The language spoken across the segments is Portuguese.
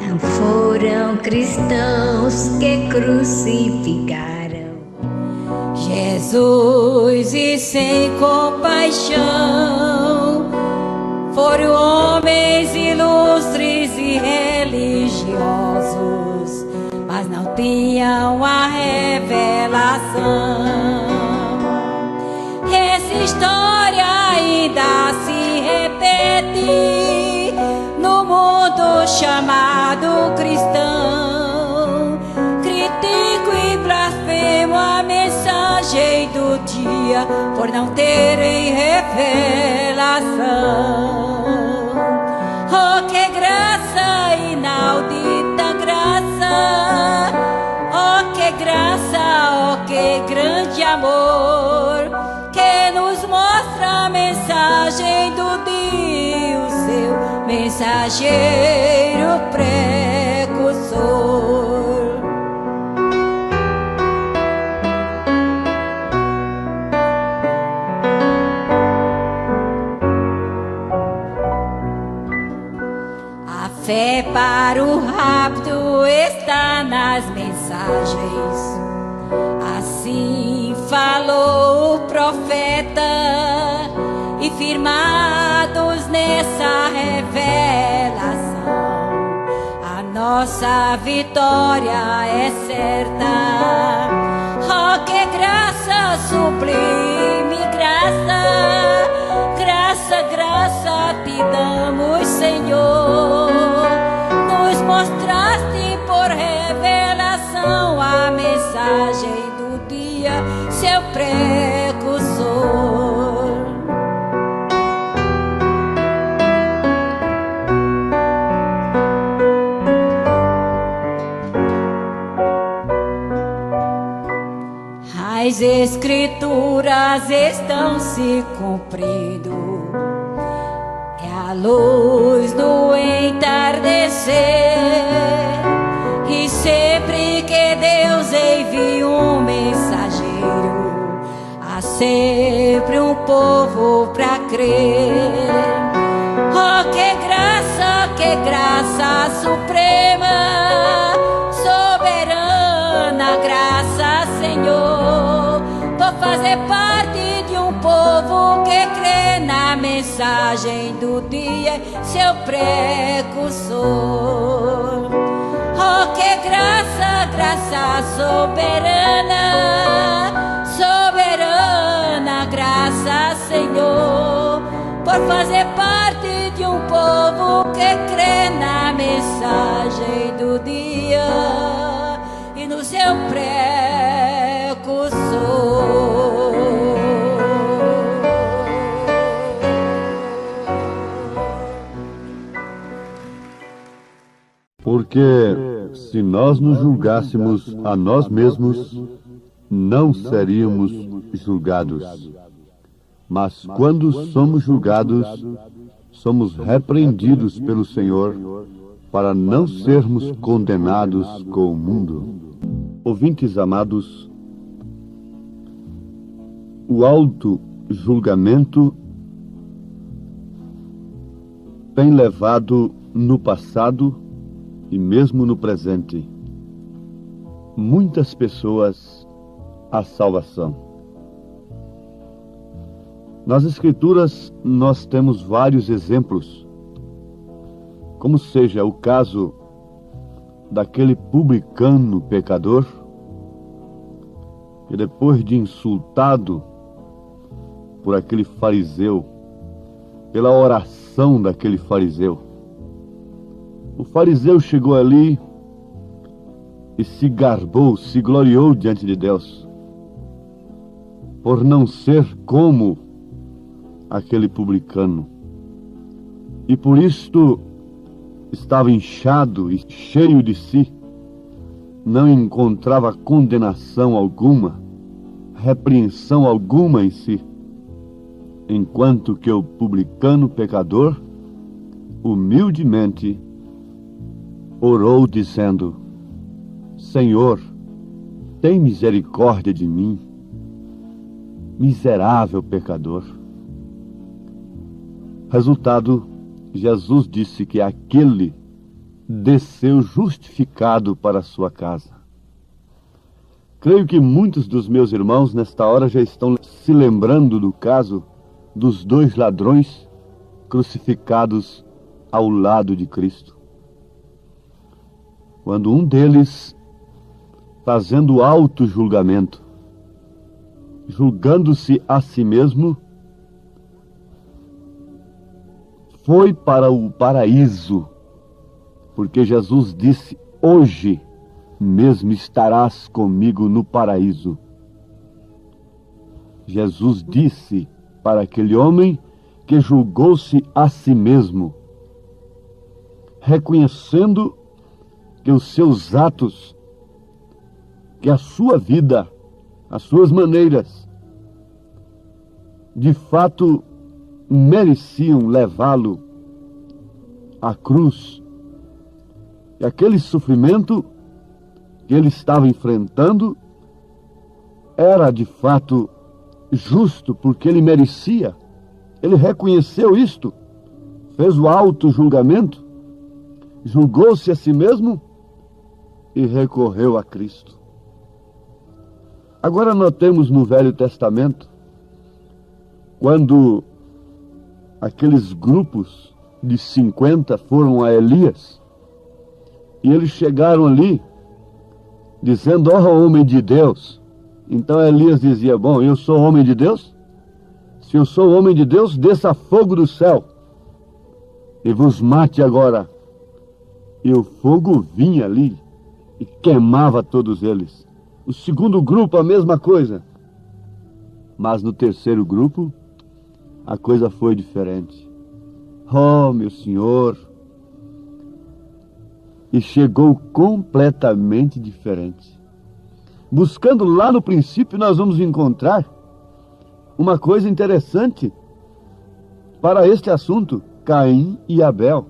não foram cristãos que crucificaram Jesus, e sem compaixão foram homens ilustres e religiosos, mas não tinham a revelação. Essa história ainda se repete no mundo chamado cristão. Critico e blasfemo a mensagem do dia por não terem revelação. Oh, que graça, inaudita graça! Oh, que graça, oh, que grande amor, que nos mostra a mensagem do dia, o seu mensageiro precursor. A fé para o rápido está nas mensagens. Assim falou o profeta, e firmados nessa revelação, a nossa vitória é certa. Oh, que graça, sublime graça, graça, graça te damos, Senhor. Nos mostraste por revelação a mensagem do dia, seu precursor. As escrituras estão se cumprindo, é a luz do entardecer, e sempre que Deus envia um mensageiro, há sempre um povo pra crer. Oh, que graça suprema, soberana graça, Senhor, por fazer parte de um povo que crê na mensagem do dia, seu precursor. Oh, que graça, graça soberana, soberana graça, Senhor, por fazer parte de um povo que crê na mensagem do dia e no seu precursor. Porque se nós nos julgássemos a nós mesmos, não seríamos julgados. Mas quando somos julgados, somos repreendidos pelo Senhor para não sermos condenados com o mundo. Ouvintes amados, o auto-julgamento tem levado no passado e mesmo no presente muitas pessoas à salvação. Nas Escrituras nós temos vários exemplos, como seja o caso daquele publicano pecador que, depois de insultado por aquele fariseu, pela oração daquele fariseu, o fariseu chegou ali e se garbou, se gloriou diante de Deus por não ser como aquele publicano, e por isto estava inchado e cheio de si, não encontrava condenação alguma, repreensão alguma em si, enquanto que o publicano pecador humildemente orou dizendo: Senhor, tem misericórdia de mim, miserável pecador. Resultado, Jesus disse que aquele desceu justificado para a sua casa. Creio que muitos dos meus irmãos nesta hora já estão se lembrando do caso dos dois ladrões crucificados ao lado de Cristo. Quando um deles, fazendo auto-julgamento, julgando-se a si mesmo, foi para o paraíso, porque Jesus disse: hoje mesmo estarás comigo no paraíso. Jesus disse para aquele homem que julgou-se a si mesmo, reconhecendo que os seus atos, que a sua vida, as suas maneiras, de fato mereciam levá-lo à cruz. E aquele sofrimento que ele estava enfrentando era de fato justo, porque ele merecia. Ele reconheceu isto, fez o auto-julgamento, julgou-se a si mesmo e recorreu a Cristo. Agora notemos no Velho Testamento, quando aqueles grupos de 50 foram a Elias, e eles chegaram ali, dizendo: ó homem de Deus. Então Elias dizia: bom, eu sou homem de Deus? Se eu sou homem de Deus, desça fogo do céu e vos mate agora. E o fogo vinha ali e queimava todos eles. O segundo grupo, a mesma coisa. Mas no terceiro grupo, a coisa foi diferente. Oh, meu Senhor! E chegou completamente diferente. Buscando lá no princípio, nós vamos encontrar uma coisa interessante para este assunto: Caim e Abel.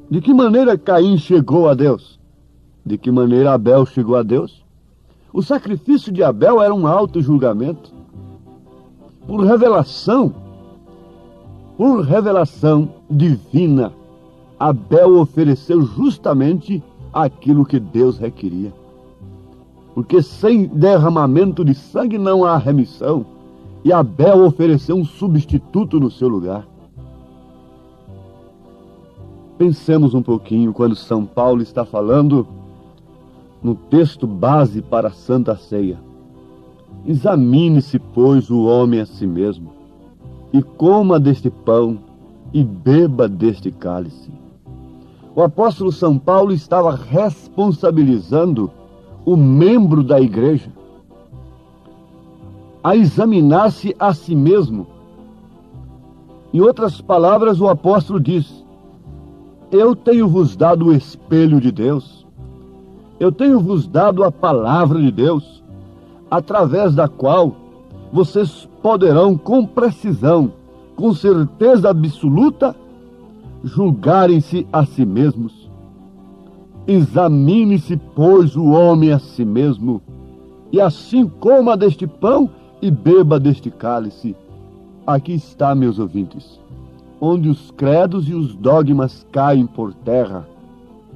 De que maneira Caim chegou a Deus? De que maneira Abel chegou a Deus? O sacrifício de Abel era um auto-julgamento. Por revelação divina, Abel ofereceu justamente aquilo que Deus requeria. Porque sem derramamento de sangue não há remissão. E Abel ofereceu um substituto no seu lugar. Pensemos um pouquinho quando São Paulo está falando no texto base para a Santa Ceia. Examine-se, pois, o homem a si mesmo, e coma deste pão, e beba deste cálice. O apóstolo São Paulo estava responsabilizando o membro da igreja a examinar-se a si mesmo. Em outras palavras, o apóstolo diz: eu tenho-vos dado o espelho de Deus, eu tenho-vos dado a palavra de Deus, através da qual vocês poderão com precisão, com certeza absoluta, julgarem-se a si mesmos. Examine-se, pois, o homem a si mesmo, e assim coma deste pão e beba deste cálice. Aqui está, meus ouvintes, onde os credos e os dogmas caem por terra.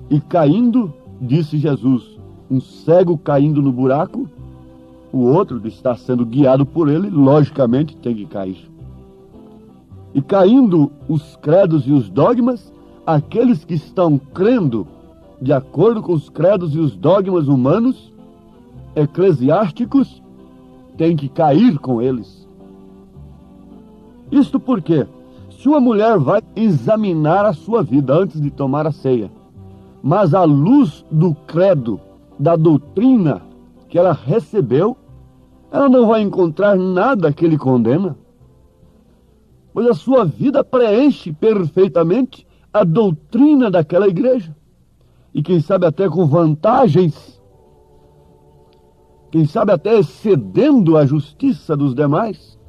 E caindo, disse Jesus, um cego caindo no buraco, o outro que está sendo guiado por ele, logicamente tem que cair. E caindo os credos e os dogmas, aqueles que estão crendo de acordo com os credos e os dogmas humanos, eclesiásticos, têm que cair com eles. Isto porque, se uma mulher vai examinar a sua vida antes de tomar a ceia, mas à luz do credo, da doutrina que ela recebeu, ela não vai encontrar nada que lhe condena, pois a sua vida preenche perfeitamente a doutrina daquela igreja, e quem sabe até com vantagens, quem sabe até excedendo a justiça dos demais.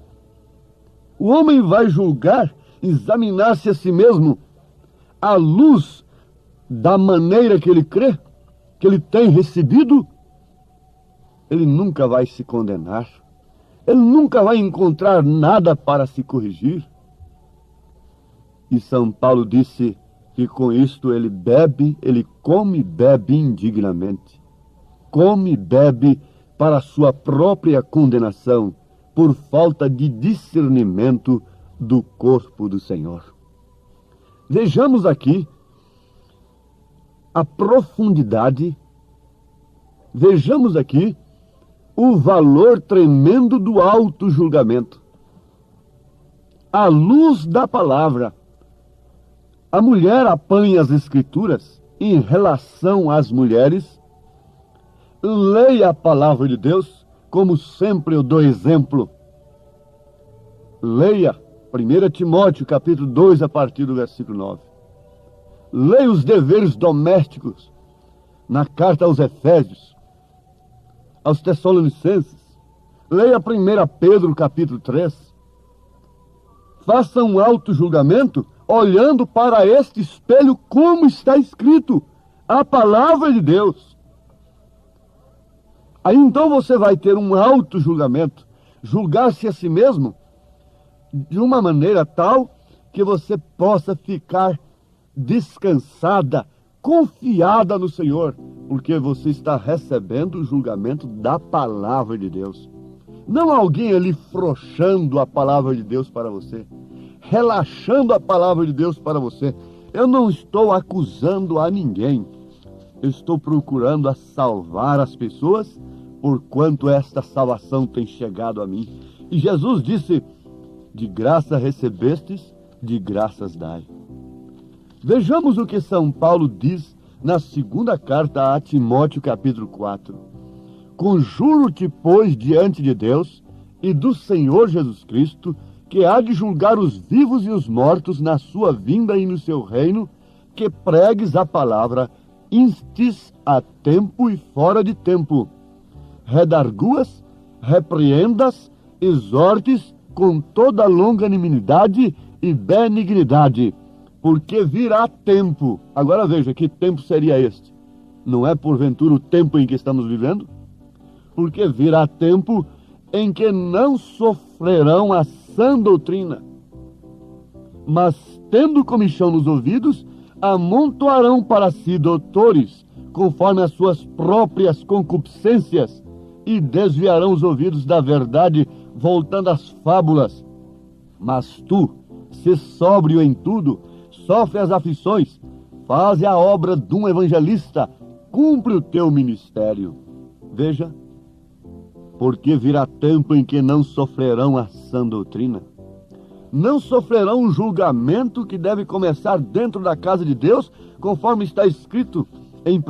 O homem vai julgar, examinar-se a si mesmo à luz da maneira que ele crê, que ele tem recebido. Ele nunca vai se condenar, ele nunca vai encontrar nada para se corrigir. E São Paulo disse: E com isto ele bebe, ele come e bebe indignamente. Come e bebe para sua própria condenação, por falta de discernimento do corpo do Senhor. Vejamos aqui a profundidade, vejamos aqui o valor tremendo do auto-julgamento. À luz da palavra, a mulher apanha as Escrituras em relação às mulheres. Leia a palavra de Deus, como sempre eu dou exemplo. Leia 1 Timóteo capítulo 2, a partir do versículo 9. Leia os deveres domésticos na carta aos Efésios, aos Tessalonicenses. Leia 1 Pedro capítulo 3. Faça um auto-julgamento olhando para este espelho, como está escrito, a palavra de Deus. Aí então você vai ter um auto-julgamento, julgar-se a si mesmo de uma maneira tal que você possa ficar descansada, confiada no Senhor, porque você está recebendo o julgamento da palavra de Deus. Não alguém ali frouxando a palavra de Deus para você, relaxando a palavra de Deus para você. Eu não estou acusando a ninguém. Eu estou procurando a salvar as pessoas, porquanto esta salvação tem chegado a mim. E Jesus disse: de graça recebestes, de graças dai. Vejamos o que São Paulo diz na segunda carta a Timóteo, capítulo 4. Conjuro-te, pois, diante de Deus e do Senhor Jesus Cristo, que há de julgar os vivos e os mortos na sua vinda e no seu reino, que pregues a palavra, instes a tempo e fora de tempo. Redarguas, repreendas, exortes com toda longanimidade e benignidade, porque virá tempo. Agora veja, que tempo seria este? Não é porventura o tempo em que estamos vivendo? Porque virá tempo em que não sofrerão a sã doutrina, mas, tendo comichão nos ouvidos, amontoarão para si doutores, conforme as suas próprias concupiscências, e desviarão os ouvidos da verdade, voltando às fábulas. Mas tu, se sóbrio em tudo, sofre as aflições, faze a obra de um evangelista, cumpre o teu ministério. Veja, porque virá tempo em que não sofrerão a sã doutrina, não sofrerão o julgamento que deve começar dentro da casa de Deus, conforme está escrito em 1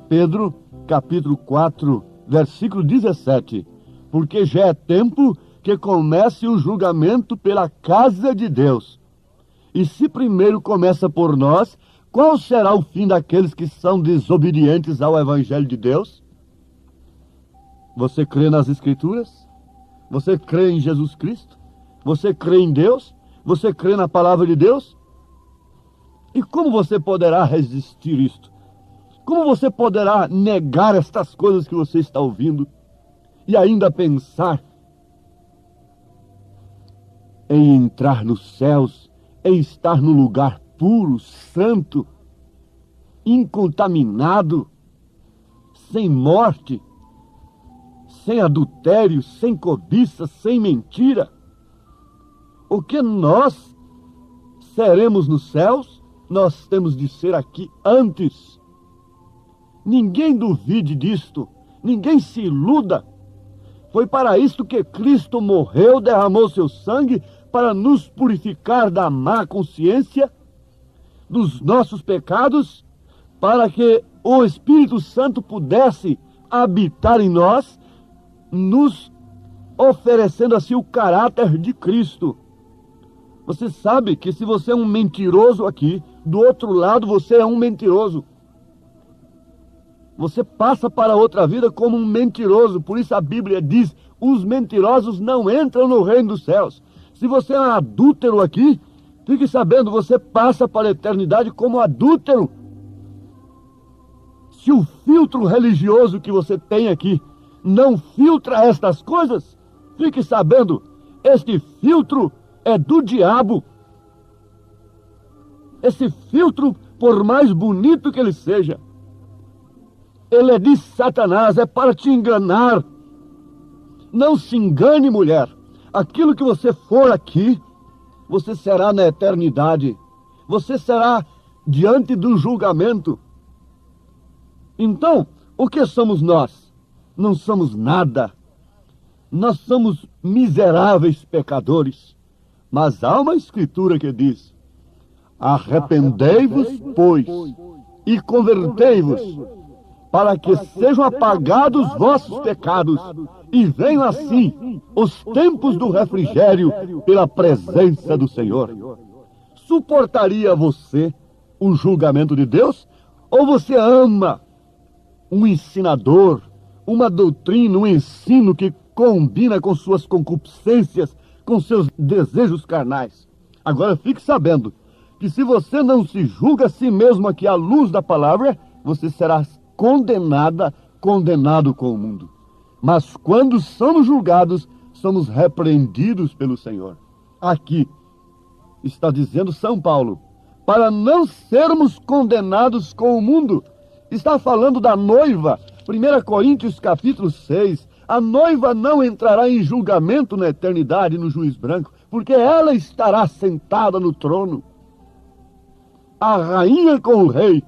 Pedro, capítulo 4, versículo 17. Porque já é tempo que comece o julgamento pela casa de Deus. E se primeiro começa por nós, qual será o fim daqueles que são desobedientes ao Evangelho de Deus? Você crê nas Escrituras? Você crê em Jesus Cristo? Você crê em Deus? Você crê na palavra de Deus? E como você poderá resistir isto? Como você poderá negar estas coisas que você está ouvindo e ainda pensar em entrar nos céus, em estar no lugar puro, santo, incontaminado, sem morte, sem adultério, sem cobiça, sem mentira? O que nós seremos nos céus, nós temos de ser aqui antes. Ninguém duvide disto, ninguém se iluda. Foi para isto que Cristo morreu, derramou seu sangue, para nos purificar da má consciência, dos nossos pecados, para que o Espírito Santo pudesse habitar em nós, nos oferecendo assim o caráter de Cristo. Você sabe que se você é um mentiroso aqui, do outro lado você é um mentiroso. Você passa para outra vida como um mentiroso. Por isso a Bíblia diz: os mentirosos não entram no reino dos céus. Se você é um adúltero aqui, fique sabendo, você passa para a eternidade como adúltero. Se o filtro religioso que você tem aqui não filtra estas coisas, fique sabendo, este filtro é do diabo. Esse filtro por mais bonito que ele seja, ele é de Satanás, é para te enganar. Não se engane, mulher. Aquilo que você for aqui, você será na eternidade. Você será diante do julgamento. Então, o que somos nós? Não somos nada. Nós somos miseráveis pecadores. Mas há uma escritura que diz: arrependei-vos, pois, e convertei-vos, para que sejam apagados vossos pecados, e venham assim os tempos do refrigério pela presença do Senhor. Suportaria você o julgamento de Deus? Ou você ama um ensinador, uma doutrina, um ensino que combina com suas concupiscências, com seus desejos carnais? Agora fique sabendo que se você não se julga a si mesmo aqui à luz da palavra, você será condenado com o mundo. Mas quando somos julgados, somos repreendidos pelo Senhor. Aqui está dizendo São Paulo, para não sermos condenados com o mundo. Está falando da noiva, 1 Coríntios capítulo 6. A noiva não entrará em julgamento na eternidade, no juiz branco, porque ela estará sentada no trono, a rainha com o rei,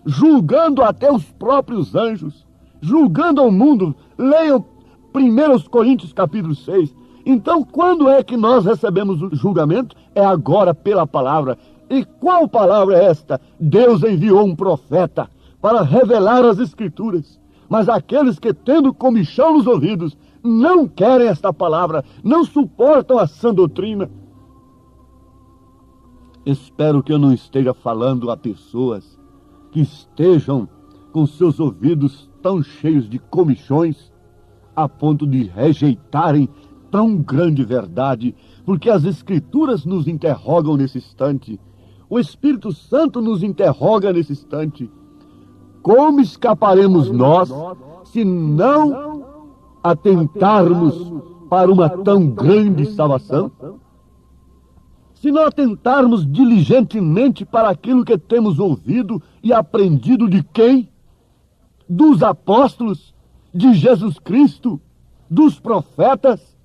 julgando até os próprios anjos, julgando ao mundo. Leiam 1 Coríntios capítulo 6. Então, quando é que nós recebemos o julgamento? É agora pela palavra. E qual palavra é esta? Deus enviou um profeta para revelar as Escrituras. Mas aqueles que, tendo comichão nos ouvidos, não querem esta palavra, não suportam a sã doutrina. Espero que eu não esteja falando a pessoas que estejam com seus ouvidos tão cheios de comichões, a ponto de rejeitarem tão grande verdade, porque as Escrituras nos interrogam nesse instante. O Espírito Santo nos interroga nesse instante. Como escaparemos nós se não atentarmos para uma tão grande salvação? Se não atentarmos diligentemente para aquilo que temos ouvido e aprendido de quem? Dos apóstolos, de Jesus Cristo, dos profetas.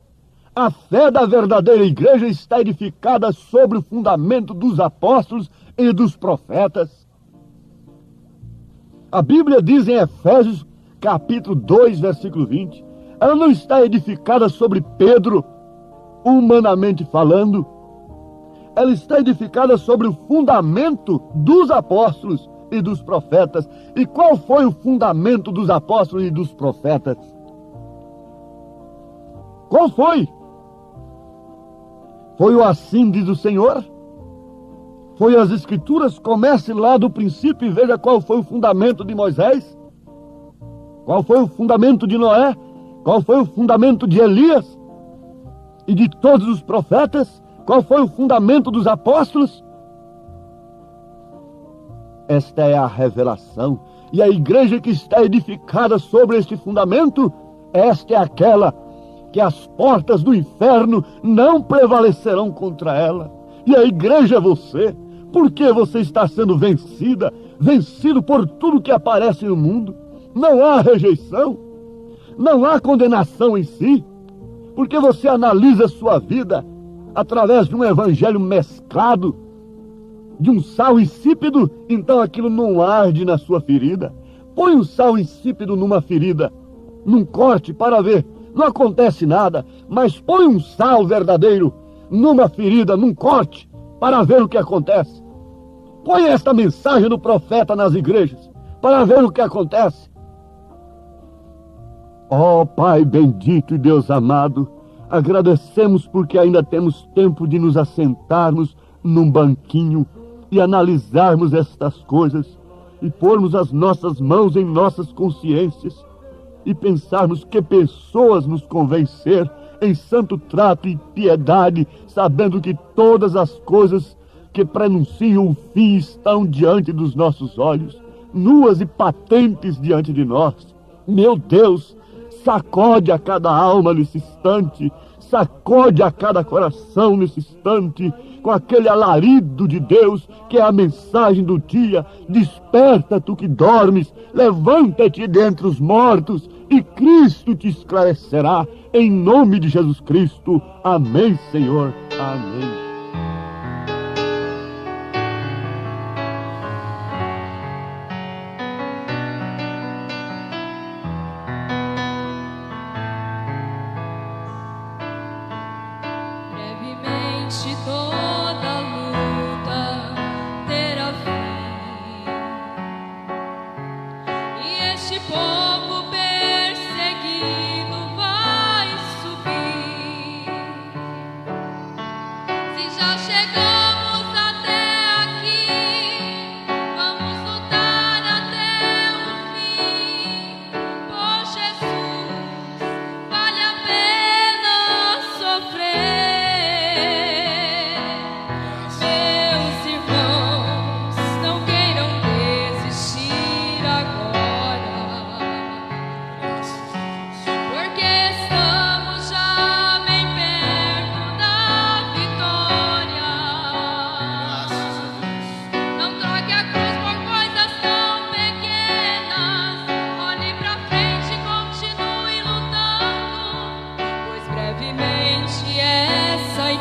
A fé da verdadeira igreja está edificada sobre o fundamento dos apóstolos e dos profetas. A Bíblia diz em Efésios capítulo 2, versículo 20, ela não está edificada sobre Pedro, humanamente falando. Ela está edificada sobre o fundamento dos apóstolos e dos profetas. E qual foi o fundamento dos apóstolos e dos profetas? Qual foi? Foi o assim diz o Senhor? Foi as Escrituras? Comece lá do princípio e veja qual foi o fundamento de Moisés. Qual foi o fundamento de Noé? Qual foi o fundamento de Elias? E de todos os profetas? Qual foi o fundamento dos apóstolos? Esta é a revelação. E a igreja que está edificada sobre este fundamento, esta é aquela que as portas do inferno não prevalecerão contra ela. E a igreja é você. Por que você está sendo vencido por tudo que aparece no mundo? Não há rejeição, não há condenação em si, porque você analisa a sua vida através de um evangelho mesclado, de um sal insípido, então aquilo não arde na sua ferida. Põe um sal insípido numa ferida, num corte para ver, não acontece nada, mas põe um sal verdadeiro numa ferida, num corte, para ver o que acontece. Põe esta mensagem do profeta nas igrejas, para ver o que acontece. Ó Pai bendito e Deus amado, agradecemos porque ainda temos tempo de nos assentarmos num banquinho e analisarmos estas coisas e pormos as nossas mãos em nossas consciências e pensarmos que pessoas nos convencer em santo trato e piedade, sabendo que todas as coisas que prenunciam o fim estão diante dos nossos olhos, nuas e patentes diante de nós. Meu Deus, sacode a cada alma nesse instante, sacode a cada coração nesse instante, com aquele alarido de Deus, que é a mensagem do dia. Desperta, tu que dormes, levanta-te dentre os mortos, e Cristo te esclarecerá, em nome de Jesus Cristo. Amém, Senhor. Amém. Toda luta terá fim, e este povo perseguido vai subir. Se já chegamos até aqui, vamos lutar até o fim. Por Jesus vale a pena sofrer.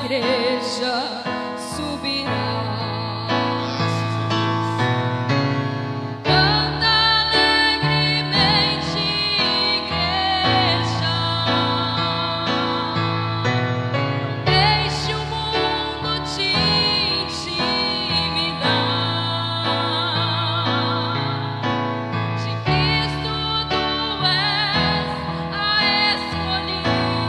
Igreja subirá. Canta alegremente, igreja. Deixe o mundo te intimidar. De Cristo tu és a escolhida.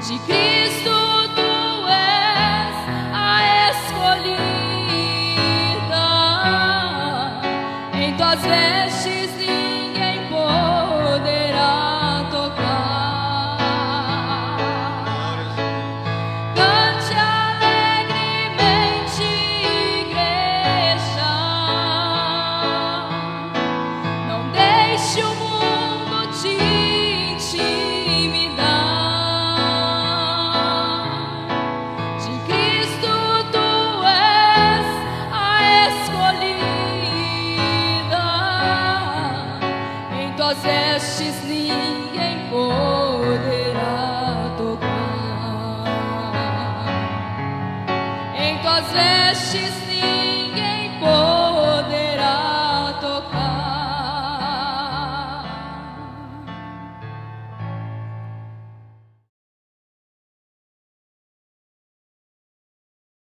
De Cristo tu és a escolhida, em tuas vestes ninguém poderá tocar. Cante alegremente, igreja, não deixe o mundo te intimidar. Tuas vestes ninguém poderá tocar. Em tuas vestes